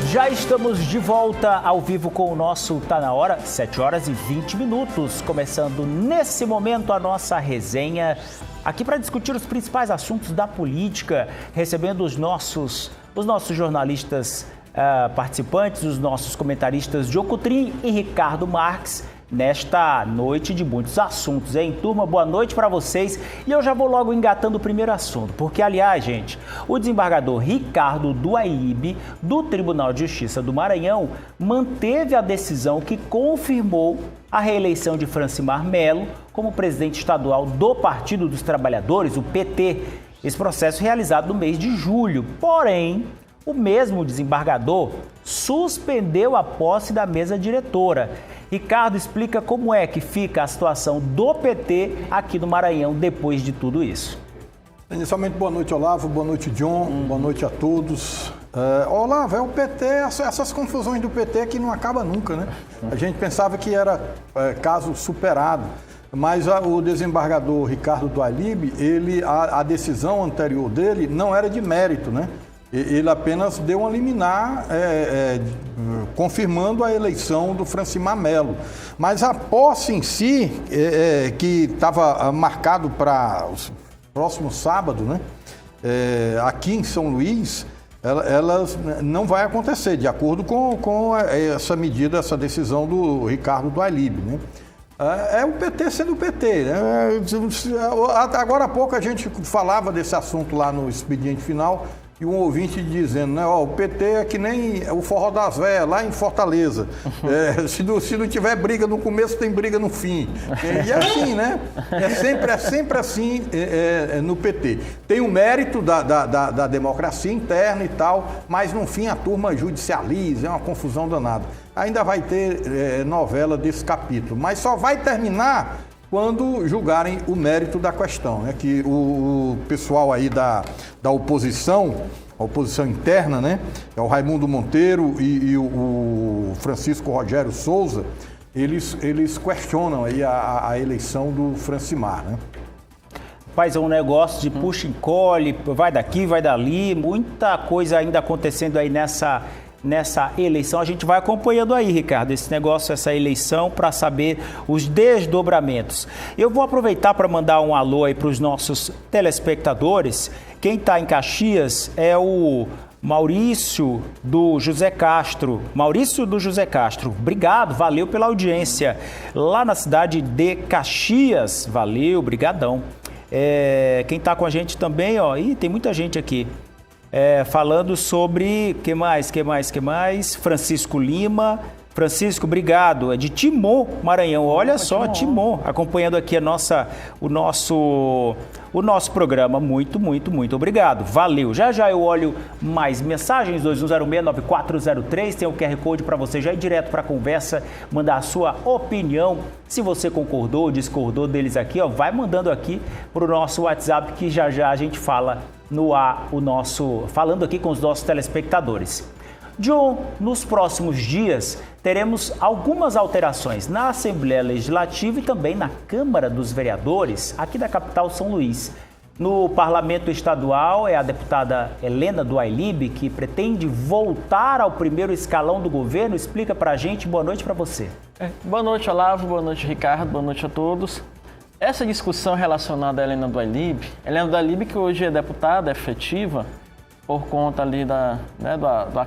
Já estamos de volta ao vivo com o nosso Tá Na Hora, 7 horas e 20 minutos, começando nesse momento a nossa resenha aqui para discutir os principais assuntos da política, recebendo os nossos jornalistas participantes, os nossos comentaristas Diogo Coutrin e Ricardo Marques, nesta noite de muitos assuntos, hein? Turma, boa noite para vocês. E eu já vou logo engatando o primeiro assunto, porque, aliás, gente, o desembargador Ricardo Duailib, do Tribunal de Justiça do Maranhão, manteve a decisão que confirmou a reeleição de Francimar Melo como presidente estadual do Partido dos Trabalhadores, o PT. Esse processo realizado no mês de julho. Porém, o mesmo desembargador suspendeu a posse da mesa diretora. Ricardo, explica como é que fica a situação do PT aqui no Maranhão depois de tudo isso. Inicialmente, boa noite, Olavo, boa noite, John, boa noite a todos. Olavo, é o PT, essas confusões do PT que não acaba nunca, né? A gente pensava que era caso superado, mas o desembargador Ricardo Duailib, a decisão anterior dele não era de mérito, né? Ele apenas deu uma liminar confirmando a eleição do Francimar Melo. Mas a posse em si, que estava marcado para o próximo sábado, né, aqui em São Luís, ela não vai acontecer, de acordo com essa medida, essa decisão do Ricardo Duailib, né? É o PT sendo o PT, né? Agora há pouco a gente falava desse assunto lá no expediente final, e um ouvinte dizendo, né, o PT é que nem o Forró das Véias, lá em Fortaleza. Se não tiver briga no começo, tem briga no fim. E é assim, né? É sempre assim no PT. Tem o mérito da democracia interna e tal, mas no fim a turma judicializa, é uma confusão danada. Ainda vai ter novela desse capítulo, mas só vai terminar quando julgarem o mérito da questão, né? Que o pessoal aí da oposição, a oposição interna, né? É o Raimundo Monteiro e o Francisco Rogério Souza, eles questionam aí a eleição do Francimar, né? Rapaz, é um negócio de puxa e encolhe, vai daqui, vai dali, muita coisa ainda acontecendo aí nessa eleição. A gente vai acompanhando aí, Ricardo, esse negócio, essa eleição, para saber os desdobramentos. Eu vou aproveitar para mandar um alô aí para os nossos telespectadores. Quem está em Caxias é o Maurício do José Castro. Maurício do José Castro, obrigado, valeu pela audiência. Lá na cidade de Caxias, valeu, brigadão. Quem está com a gente também, tem muita gente aqui. Falando sobre, que mais? Francisco Lima. Francisco, obrigado. É de Timon, Maranhão. Olha só, Timon, acompanhando aqui o nosso programa. Muito obrigado. Valeu. Já eu olho mais mensagens, 2106-9403. Tem o QR Code para você já ir direto para a conversa, mandar a sua opinião. Se você concordou ou discordou deles aqui, vai mandando aqui para o nosso WhatsApp, que já a gente fala no ar, falando aqui com os nossos telespectadores. John, nos próximos dias teremos algumas alterações na Assembleia Legislativa e também na Câmara dos Vereadores, aqui da capital São Luís. No Parlamento Estadual é a deputada Helena Duailib, que pretende voltar ao primeiro escalão do governo. Explica pra gente, boa noite para você. Boa noite, Olavo, boa noite, Ricardo, boa noite a todos. Essa discussão relacionada à Helena Duailib, que hoje é deputada efetiva, por conta ali da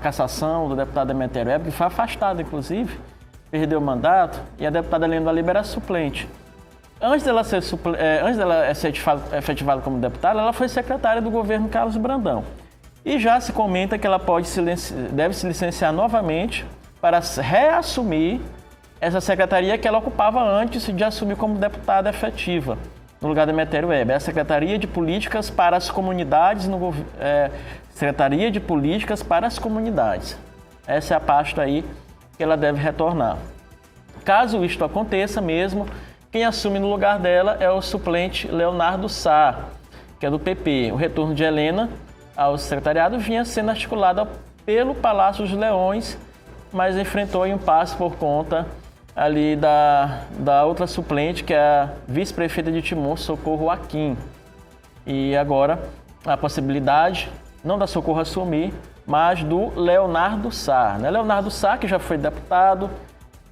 cassação do deputado Demetério Ebbe, que foi afastado, inclusive, perdeu o mandato, e a deputada Helena Duailib era suplente. Antes dela ser efetivada como deputada, ela foi secretária do governo Carlos Brandão. E já se comenta que ela deve se licenciar novamente para reassumir essa secretaria que ela ocupava antes de assumir como deputada efetiva, no lugar de Demetério Ebbe. É a Secretaria de Políticas para as Comunidades Secretaria de Políticas para as Comunidades. Essa é a pasta aí que ela deve retornar. Caso isto aconteça mesmo, quem assume no lugar dela é o suplente Leonardo Sá, que é do PP. O retorno de Helena ao secretariado vinha sendo articulado pelo Palácio dos Leões, mas enfrentou impasse por conta ali da outra suplente, que é a vice-prefeita de Timon, Socorro Aquim. E agora a possibilidade, não da Socorro assumir, mas do Leonardo Sá. Né? Leonardo Sá, que já foi deputado,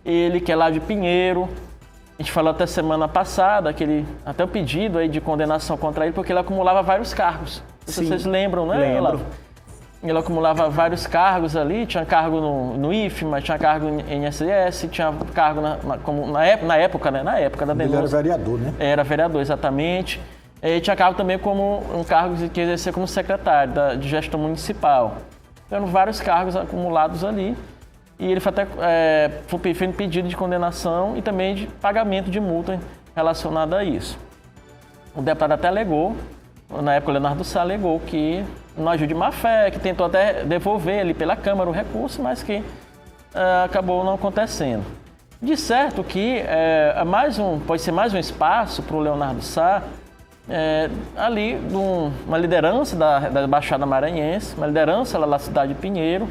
ele que é lá de Pinheiro. A gente falou até semana passada, até o pedido aí de condenação contra ele, porque ele acumulava vários cargos. Sim, vocês lembram, né? lembro. Ele acumulava vários cargos ali, tinha cargo no IFMA, tinha cargo em INSS, tinha cargo na época, né? Na época da denúncia. Ele era vereador, né? Era vereador, exatamente. E tinha cargo também como um cargo que exercia como secretário de gestão municipal. Então, eram vários cargos acumulados ali. E ele foi até fez um pedido de condenação e também de pagamento de multa relacionada a isso. O deputado até alegou, na época o Leonardo Sá alegou que não agiu de má fé, que tentou até devolver ali pela Câmara o recurso, mas que acabou não acontecendo. De certo que pode ser mais um espaço para o Leonardo Sá, ali uma liderança da Baixada Maranhense, uma liderança lá da cidade de Pinheiro.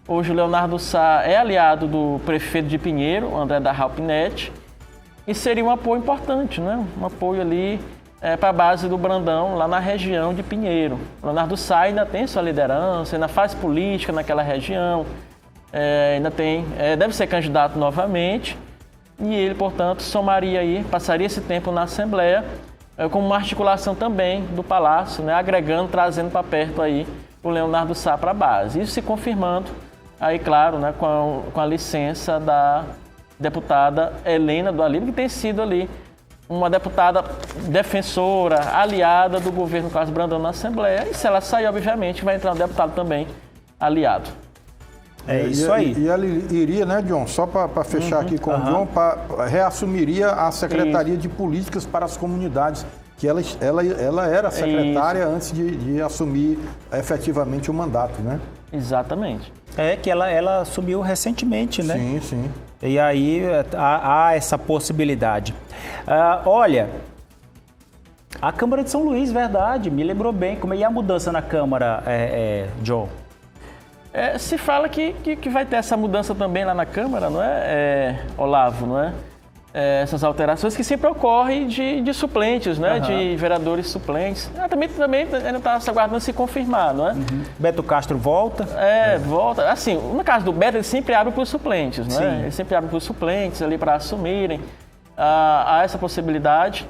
Hoje o Leonardo Sá é aliado do prefeito de Pinheiro, André da Ralpinete, e seria um apoio importante, né? Um apoio ali para a base do Brandão, lá na região de Pinheiro. O Leonardo Sá ainda tem sua liderança, ainda faz política naquela região, deve ser candidato novamente, e ele, portanto, passaria esse tempo na Assembleia, como uma articulação também do Palácio, né? Agregando, trazendo para perto aí o Leonardo Sá para a base. Isso se confirmando, aí claro, né, com a licença da deputada Helena do Alírio, que tem sido ali uma deputada defensora, aliada do governo Carlos Brandão na Assembleia, e se ela sair, obviamente, vai entrar um deputado também aliado. É isso aí. E ela iria, né, John, só para fechar aqui com o John, reassumiria a Secretaria de Políticas para as Comunidades, que ela era secretária antes de assumir efetivamente o mandato, né? Exatamente. Que ela assumiu recentemente, né? Sim, sim. E aí há essa possibilidade. Olha, a Câmara de São Luís, verdade, me lembrou bem. Como é a mudança na Câmara, John? Se fala que vai ter essa mudança também lá na Câmara, não é, Olavo, não é? Essas alterações que sempre ocorrem de suplentes, né? De vereadores suplentes. Também ainda está se aguardando se confirmar, não é? Beto Castro volta? Volta. Assim, no caso do Beto, ele sempre abre para os suplentes, não é? Ele sempre abre para os suplentes ali para assumirem. Há essa possibilidade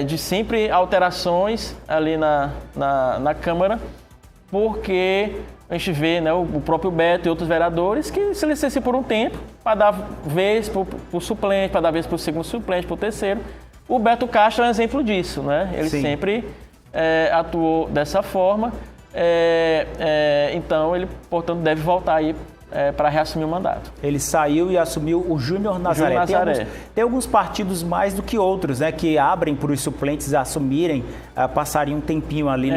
de sempre alterações ali na Câmara, porque a gente vê, né, o próprio Beto e outros vereadores que se licenciam por um tempo para dar vez para o suplente, para dar vez para o segundo suplente, para o terceiro. O Beto Castro é um exemplo disso, né? Ele sempre atuou dessa forma, então ele, portanto, deve voltar aí para reassumir o mandato. Ele saiu e assumiu o Júnior Nazaré. Tem alguns partidos mais do que outros, né, que abrem para os suplentes assumirem, passarem um tempinho ali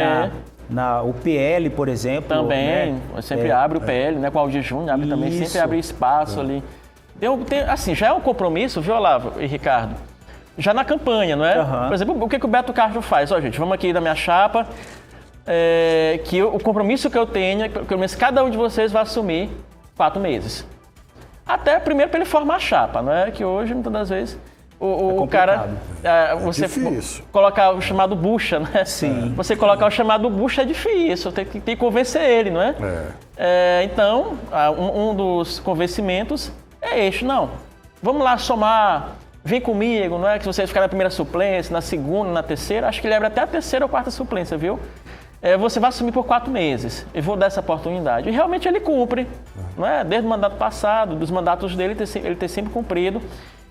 o PL, por exemplo. Também, né? Sempre abre o PL, né? Com o Aldir Júnior, também sempre abre espaço ali. Assim, já é um compromisso, viu, Olavo e Ricardo? Já na campanha, não é? Por exemplo, o que o Beto Castro faz? Gente, vamos aqui da minha chapa, que o compromisso que eu tenho é que pelo menos cada um de vocês vai assumir 4 meses. Até primeiro para ele formar a chapa, não é? Que hoje, muitas das vezes, o cara, você colocar o chamado bucha, né? Sim. Você colocar o chamado bucha é difícil, tem que convencer ele, não é? Então, um dos convencimentos é este, não. Vamos lá somar, vem comigo, não é? Que você ficar na primeira suplência, na segunda, na terceira, acho que ele abre até a terceira ou quarta suplência, viu? Você vai assumir por 4 meses. Eu vou dar essa oportunidade. E realmente ele cumpre, não é? Desde o mandato passado, dos mandatos dele, ele tem sempre cumprido.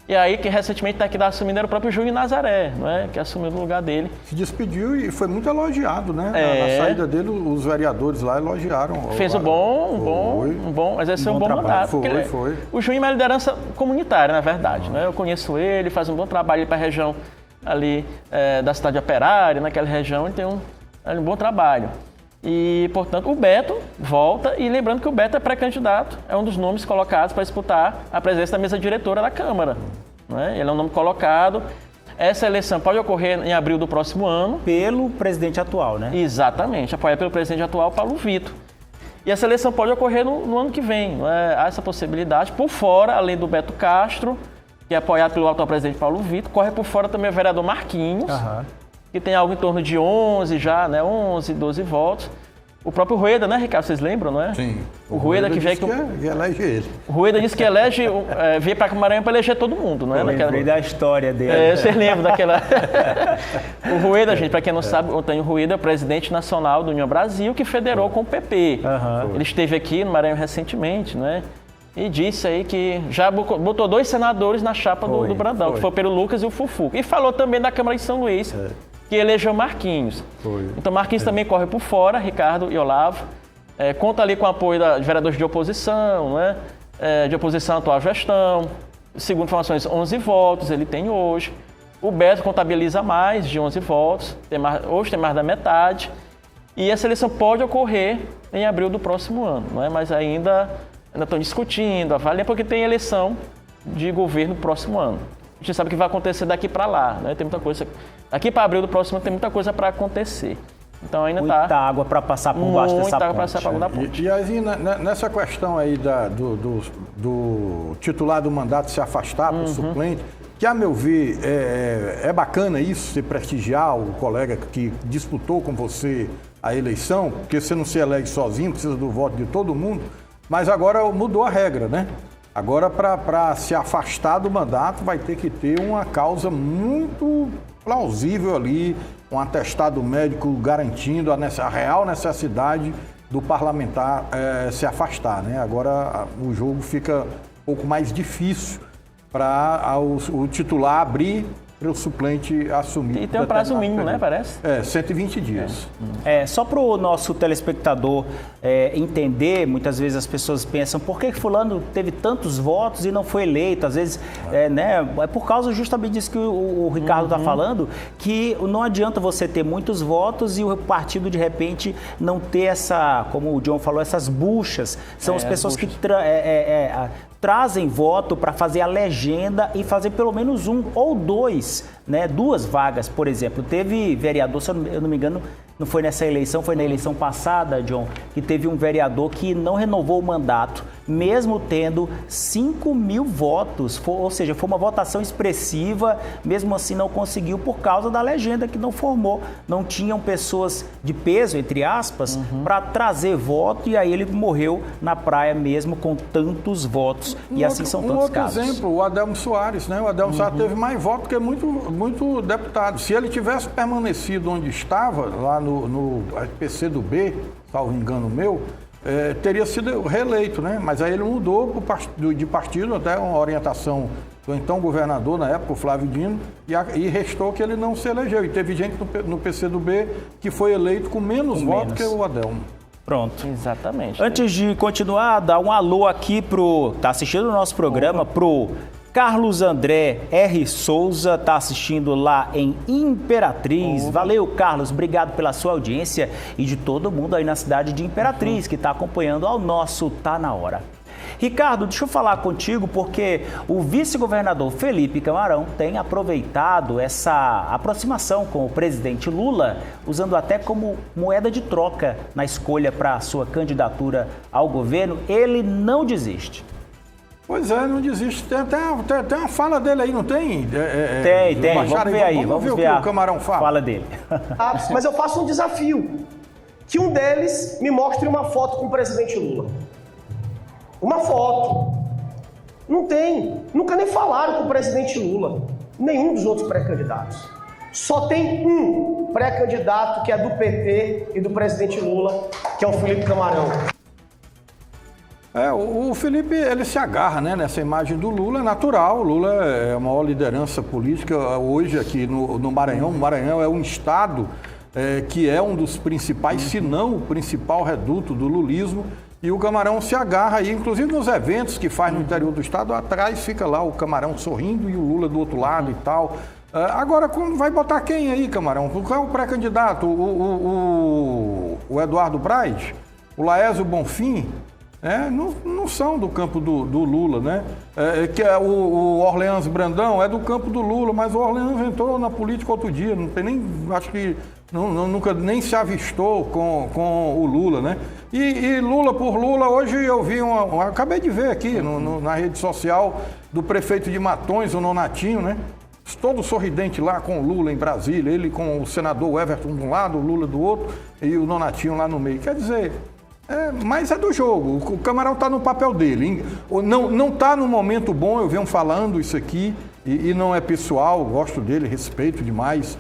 E aí, que recentemente está aqui assumindo era o próprio Júnior Nazaré, não é? Que assumiu no lugar dele. Se despediu e foi muito elogiado, né? Na saída dele, os vereadores lá elogiaram. Fez exerceu um bom mandato. Foi. O Júnior é uma liderança comunitária, na verdade, né? Eu conheço ele, faz um bom trabalho para a região ali da cidade operária, naquela região, ele tem um bom trabalho. E, portanto, o Beto volta, e lembrando que o Beto é pré-candidato, é um dos nomes colocados para disputar a presença da mesa diretora da Câmara. Não é? Ele é um nome colocado. Essa eleição pode ocorrer em abril do próximo ano. Pelo presidente atual, né? Exatamente, apoiado pelo presidente atual, Paulo Vitor. E essa eleição pode ocorrer no ano que vem. Não é? Há essa possibilidade. Por fora, além do Beto Castro, que é apoiado pelo atual presidente Paulo Vitor, corre por fora também o vereador Marquinhos, que tem algo em torno de 11 já, né? 11, 12 votos. O próprio Rueda, né, Ricardo? Vocês lembram, não é? Sim. O Rueda que veio... que elege ele. O Rueda disse que veio para Maranhão para eleger todo mundo, não é? Eu lembrei da história dele. Vocês lembram daquela... O Rueda, gente, para quem não sabe, o Antônio Rueda é o presidente nacional do União Brasil, que federou com o PP. Ele esteve aqui no Maranhão recentemente, não é? E disse aí que já botou 2 senadores na chapa do Brandão, que foi o Pedro Lucas e o Fufuca. E falou também da Câmara de São Luís, que elegeu Marquinhos. Então Marquinhos também corre por fora, Ricardo e Olavo. Conta ali com o apoio de vereadores de oposição, né? De oposição à atual gestão. Segundo informações, 11 votos ele tem hoje. O Beto contabiliza mais de 11 votos, hoje tem mais da metade. E essa eleição pode ocorrer em abril do próximo ano, não é? Mas ainda estão discutindo, avaliando, porque tem eleição de governo no próximo ano. A gente sabe que vai acontecer daqui para lá, né? Tem muita coisa. Daqui para abril do próximo ano tem muita coisa para acontecer. Então ainda está... Muita água para passar por baixo dessa ponte. Muita água para passar por baixo da ponte. E aí, nessa questão aí do titular do mandato se afastar por suplente, que a meu ver é bacana isso, você prestigiar o colega que disputou com você a eleição, porque você não se elege sozinho, precisa do voto de todo mundo, mas agora mudou a regra, né? Agora, para se afastar do mandato, vai ter que ter uma causa muito plausível ali, um atestado médico garantindo a real necessidade do parlamentar se afastar, né? Agora o jogo fica um pouco mais difícil para o titular abrir para o suplente assumir. E tem um prazo mínimo, né, parece? 120 dias. Só para o nosso telespectador entender, muitas vezes as pessoas pensam, por que fulano teve tantos votos e não foi eleito? Às vezes, é por causa justamente disso que o Ricardo está falando, que não adianta você ter muitos votos e o partido, de repente, não ter como o John falou, essas buchas. São as pessoas que trazem voto para fazer a legenda e fazer pelo menos 1 ou 2, né? 2 vagas, por exemplo. Teve vereador, se eu não me engano, não foi nessa eleição, foi na eleição passada, John, que teve um vereador que não renovou o mandato, mesmo tendo 5.000 votos, ou seja, foi uma votação expressiva, mesmo assim não conseguiu por causa da legenda que não formou, não tinham pessoas de peso, entre aspas, para trazer voto, e aí ele morreu na praia mesmo com tantos votos, e assim são tantos casos. Outro exemplo, o Adelmo Soares, né? O Adelmo Soares teve mais votos que muito deputado. Se ele tivesse permanecido onde estava, lá no PCdoB, salvo engano meu, teria sido reeleito, né? Mas aí ele mudou de partido, até uma orientação do então governador, na época, o Flávio Dino, e restou que ele não se elegeu. E teve gente no PCdoB que foi eleito com menos votos que o Adelmo. Pronto. Exatamente. Antes de continuar, dá um alô aqui tá assistindo o nosso programa, pro Carlos André R. Souza, está assistindo lá em Imperatriz. Valeu, Carlos, obrigado pela sua audiência e de todo mundo aí na cidade de Imperatriz que está acompanhando ao nosso Tá Na Hora. Ricardo, deixa eu falar contigo porque o vice-governador Felipe Camarão tem aproveitado essa aproximação com o presidente Lula, usando até como moeda de troca na escolha para a sua candidatura ao governo. Ele não desiste. Pois não desiste. Tem uma fala dele aí, não tem? Tem. Vamos ver aí. Vamos ver o que o Camarão fala. Fala dele. Mas eu faço um desafio. Que um deles me mostre uma foto com o presidente Lula. Uma foto. Não tem. Nunca nem falaram com o presidente Lula. Nenhum dos outros pré-candidatos. Só tem um pré-candidato que é do PT e do presidente Lula, que é o Felipe Camarão. O Felipe, ele se agarra, né, nessa imagem do Lula, é natural. O Lula é a maior liderança política hoje aqui no Maranhão. O Maranhão é um estado que é um dos principais, se não o principal reduto do lulismo. E o Camarão se agarra aí, inclusive nos eventos que faz no interior do estado, atrás fica lá o Camarão sorrindo e o Lula do outro lado e tal. Agora, vai botar quem aí, Camarão? Qual é o pré-candidato? O Eduardo Braz? O Laésio Bonfim? Não são do campo do Lula, né? O Orleans Brandão é do campo do Lula, mas o Orleans entrou na política outro dia, não tem nem, acho que nunca nem se avistou com o Lula, né? E Lula por Lula, hoje eu vi acabei de ver aqui na rede social do prefeito de Matões, o Nonatinho, né? todo sorridente lá com o Lula em Brasília, ele com o senador Everton de um lado, o Lula do outro e o Nonatinho lá no meio. Quer dizer, mas é do jogo, o Camarão está no papel dele. Não está no momento bom, eu venho falando isso aqui, e não é pessoal, gosto dele, respeito demais,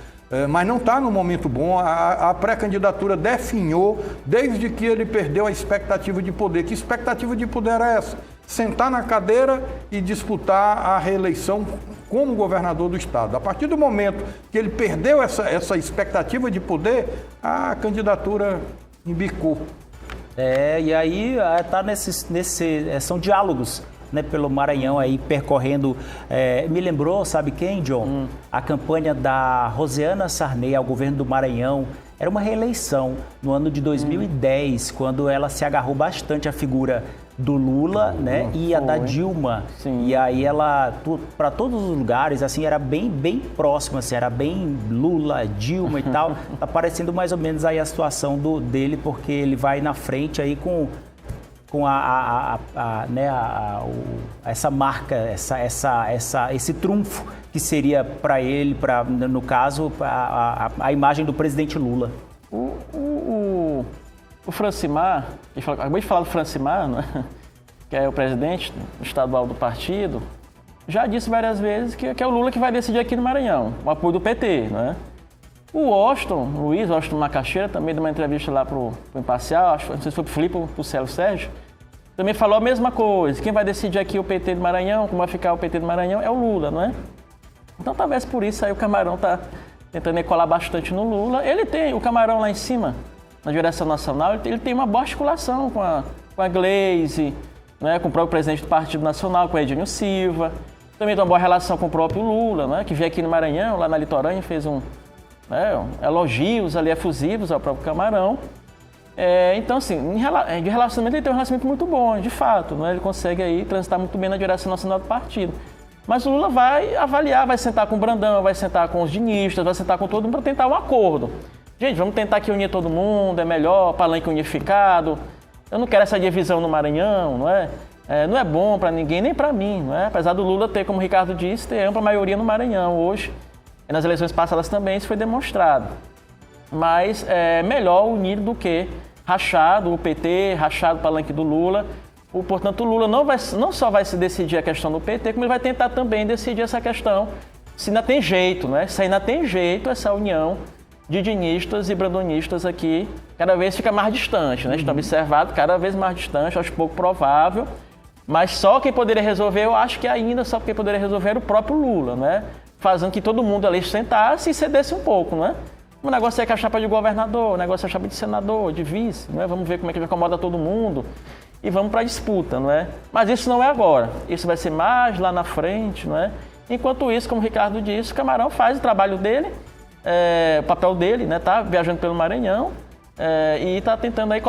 mas não está no momento bom. A pré-candidatura definhou desde que ele perdeu a expectativa de poder. Que expectativa de poder era essa? Sentar na cadeira e disputar a reeleição como governador do estado. A partir do momento que ele perdeu essa expectativa de poder, a candidatura embicou. E aí tá são diálogos, né, pelo Maranhão aí percorrendo, me lembrou, sabe quem, John? A campanha da Rosiana Sarney ao governo do Maranhão. Era uma reeleição no ano de 2010, quando ela se agarrou bastante à figura do Lula, né, e a da Dilma. Sim. E aí ela, para todos os lugares, assim, era bem próxima, assim, era bem Lula, Dilma e tal. Tá parecendo mais ou menos aí a situação dele, porque ele vai na frente aí com essa marca, esse trunfo que seria para ele, no caso, a imagem do presidente Lula. O Francimar, acabei de falar do Francimar, né, que é o presidente estadual do partido, já disse várias vezes que é o Lula que vai decidir aqui no Maranhão, o apoio do PT, né? O Luiz Washington Macaxeira, também deu uma entrevista lá para o Imparcial, não sei se foi para o Felipe ou para o Célio Sérgio, também falou a mesma coisa. Quem vai decidir aqui o PT do Maranhão, como vai ficar o PT do Maranhão, é o Lula, não é? Então talvez por isso aí o Camarão está tentando colar bastante no Lula. O Camarão lá em cima, na direção nacional, ele tem uma boa articulação com a Gleisi, né, com o próprio presidente do Partido Nacional, com o Edinho Silva. Também tem uma boa relação com o próprio Lula, né, que veio aqui no Maranhão, lá na litorânea, fez elogios ali efusivos ao próprio Camarão. Então, assim, de relacionamento, ele tem um relacionamento muito bom, de fato, né, ele consegue aí transitar muito bem na direção nacional do partido. Mas o Lula vai avaliar, vai sentar com o Brandão, vai sentar com os dinistas, vai sentar com todo mundo para tentar um acordo. Gente, vamos tentar aqui unir todo mundo, é melhor, palanque unificado. Eu não quero essa divisão no Maranhão, não é? Não é bom para ninguém, nem para mim, não é? Apesar do Lula ter, como o Ricardo disse, ter ampla maioria no Maranhão hoje. E nas eleições passadas também isso foi demonstrado. Mas é melhor unir do que rachado, o PT, rachado o palanque do Lula. Portanto, o Lula não só vai se decidir a questão do PT, como ele vai tentar também decidir essa questão, se ainda tem jeito, né? Se ainda tem jeito essa união de dinistas e brandonistas aqui, cada vez fica mais distante, né? Está observado cada vez mais distante, acho pouco provável, mas só quem poderia resolver, eu acho que ainda só quem poderia resolver era o próprio Lula, né? Fazendo que todo mundo ali sentasse e cedesse um pouco, né? O negócio é que a chapa de governador, o negócio é a chapa de senador, de vice, né? Vamos ver como é que acomoda todo mundo e vamos para a disputa, não é? Mas isso não é agora, isso vai ser mais lá na frente, não é? Enquanto isso, como o Ricardo disse, o Camarão faz o trabalho dele, o papel dele, né? Tá viajando pelo Maranhão e está tentando aí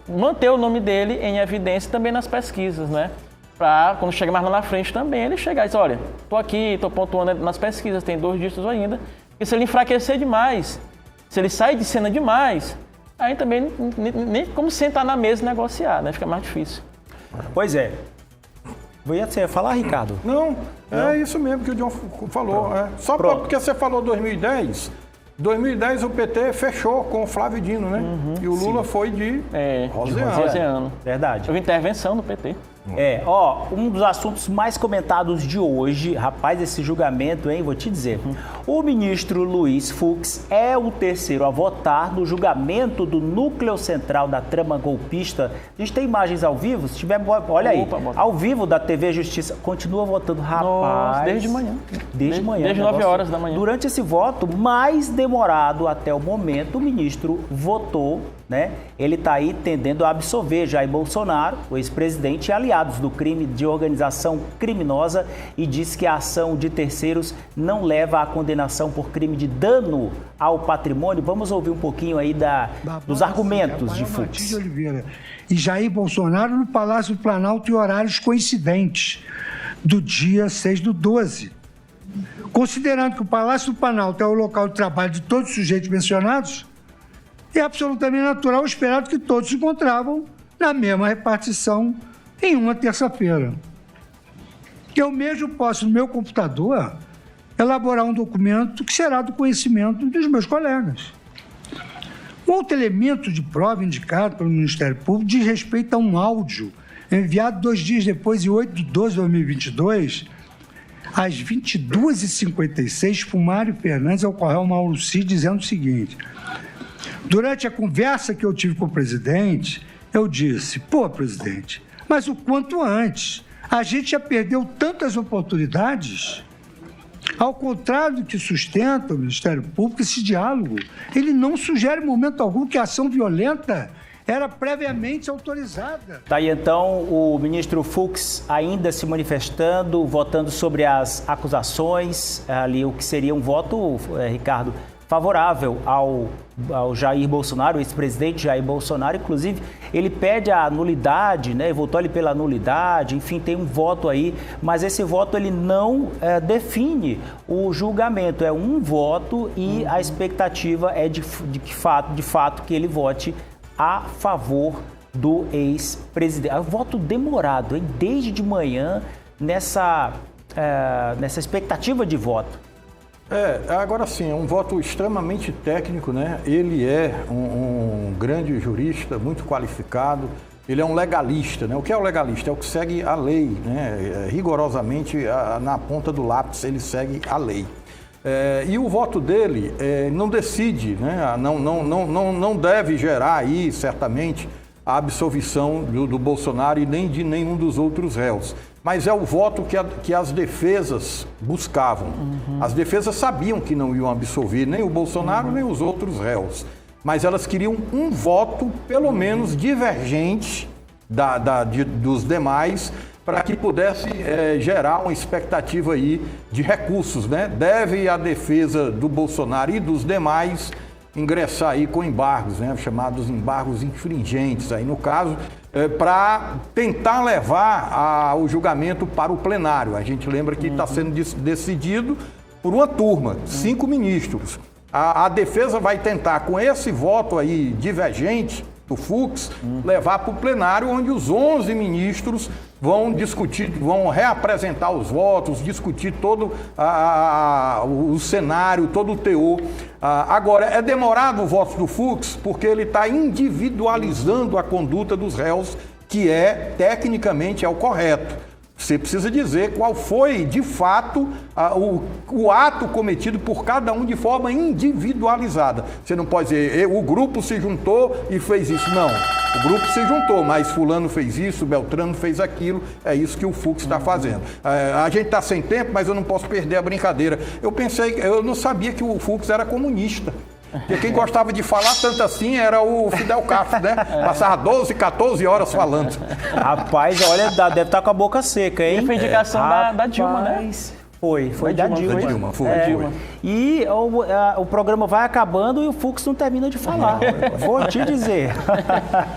manter o nome dele em evidência também nas pesquisas, né? Para quando chega mais lá na frente também ele chegar e dizer, olha, estou aqui, estou pontuando nas pesquisas, tem 2 dígitos ainda, e se ele enfraquecer demais, se ele sair de cena demais, aí também nem como sentar na mesa e negociar, né? Fica mais difícil. Pois é. Você ia falar, Ricardo? Não, é isso mesmo que o John falou. Só porque você falou 2010 o PT fechou com o Flávio Dino, né? E o Lula foi de Rosiano. Verdade. Houve intervenção no PT. Um dos assuntos mais comentados de hoje, rapaz, esse julgamento, hein, vou te dizer. O ministro Luiz Fux é o terceiro a votar no julgamento do núcleo central da trama golpista. A gente tem imagens ao vivo, se tiver, olha aí, ao vivo da TV Justiça, continua votando, rapaz. Nossa, desde manhã. Desde manhã. Desde 9 horas da manhã. Durante esse voto, mais demorado até o momento, o ministro votou, né? Ele está aí tendendo a absolver Jair Bolsonaro, o ex-presidente, e aliados do crime de organização criminosa, e diz que a ação de terceiros não leva à condenação por crime de dano ao patrimônio. Vamos ouvir um pouquinho aí dos argumentos de Fux. De Oliveira e Jair Bolsonaro no Palácio do Planalto em horários coincidentes do dia 6/12. Considerando que o Palácio do Planalto é o local de trabalho de todos os sujeitos mencionados, é absolutamente natural esperado que todos se encontravam na mesma repartição em uma terça-feira. Eu mesmo posso, no meu computador, elaborar um documento que será do conhecimento dos meus colegas. Um outro elemento de prova indicado pelo Ministério Público diz respeito a um áudio enviado 2 dias depois, em 8/12/2022, às 22h56, por Mário Fernandes ao Correio Mauro Cid, dizendo o seguinte: durante a conversa que eu tive com o presidente, eu disse, presidente, mas o quanto antes, a gente já perdeu tantas oportunidades. Ao contrário do que sustenta o Ministério Público, esse diálogo, ele não sugere em momento algum que a ação violenta era previamente autorizada. Tá aí então o ministro Fux ainda se manifestando, votando sobre as acusações, ali o que seria um voto, Ricardo, favorável ao Jair Bolsonaro, o ex-presidente Jair Bolsonaro. Inclusive, ele pede a nulidade, né? Votou ali pela nulidade, enfim, tem um voto aí, mas esse voto ele não define o julgamento, é um voto e a expectativa é de fato que ele vote a favor do ex-presidente. Voto demorado, hein? Desde de manhã, nessa expectativa de voto. Agora sim, é um voto extremamente técnico, né? Ele é um grande jurista, muito qualificado, ele é um legalista, né? O que é o legalista? É o que segue a lei, né? Rigorosamente, na ponta do lápis, ele segue a lei. E o voto dele não decide, né? Não deve gerar aí, certamente, a absolvição do Bolsonaro e nem de nenhum dos outros réus. Mas é o voto que as defesas buscavam. As defesas sabiam que não iam absolver nem o Bolsonaro, nem os outros réus. Mas elas queriam um voto, pelo menos, divergente dos demais, para que pudesse gerar uma expectativa aí de recursos, né? Deve a defesa do Bolsonaro e dos demais ingressar aí com embargos, né? Chamados embargos infringentes, aí no caso, para tentar levar o julgamento para o plenário. A gente lembra que está sendo decidido por uma turma, 5 ministros. A defesa vai tentar, com esse voto aí divergente do Fux, levar para o plenário, onde os 11 ministros vão discutir, vão reapresentar os votos, discutir todo o cenário, todo o teor. Agora, é demorado o voto do Fux porque ele está individualizando a conduta dos réus, que tecnicamente, é o correto. Você precisa dizer qual foi, de fato, o ato cometido por cada um de forma individualizada. Você não pode dizer, o grupo se juntou e fez isso. Não, o grupo se juntou, mas fulano fez isso, Beltrano fez aquilo. É isso que o Fux está fazendo. A gente está sem tempo, mas eu não posso perder a brincadeira. Eu não sabia que o Fux era comunista. Porque quem gostava de falar tanto assim era o Fidel Castro, né? Passava 12, 14 horas falando. Rapaz, olha, deve estar com a boca seca, hein? E foi indicação da Dilma, né? Foi da Dilma. Foi. E o programa vai acabando e o Fux não termina de falar. Vou te dizer.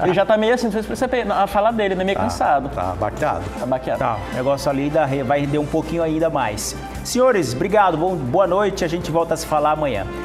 Ele já tá meio assim, não sei se você a fala dele, né? Meio cansado. Tá baqueado. Tá, o negócio ali vai render um pouquinho ainda mais. Senhores, obrigado, boa noite, a gente volta a se falar amanhã.